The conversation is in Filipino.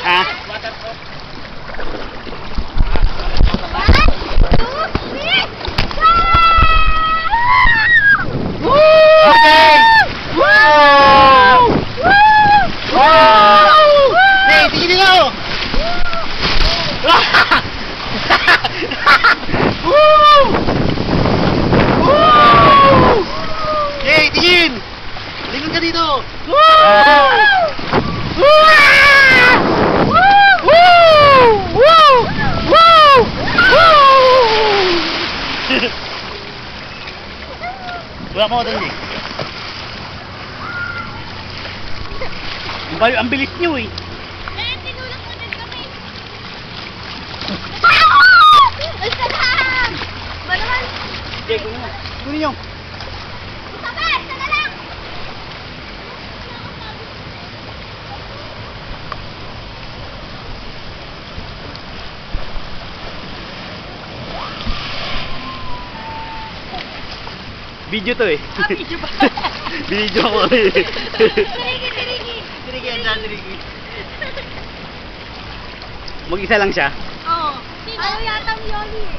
Ha? Okay! Wow! Wow! Hey, tingin nila ako! Woo! Woo! Hey, tingin! Tingin ka dito! Woo! Woo! Woo! Woo! Woo! Wala mo doon eh. Ang bilis nyo eh. Tinulak mo din kami. Ang sarap! Ba naman? Okay, kunin mo. Kunin nyo. Sabi! Sana lang! Video to eh. Video ba? Video ko eh. Tirigi, tirigi! Tirigi yan dyan, tirigi. Mag-isa lang siya? Oo. Ano yata ang Yoli eh?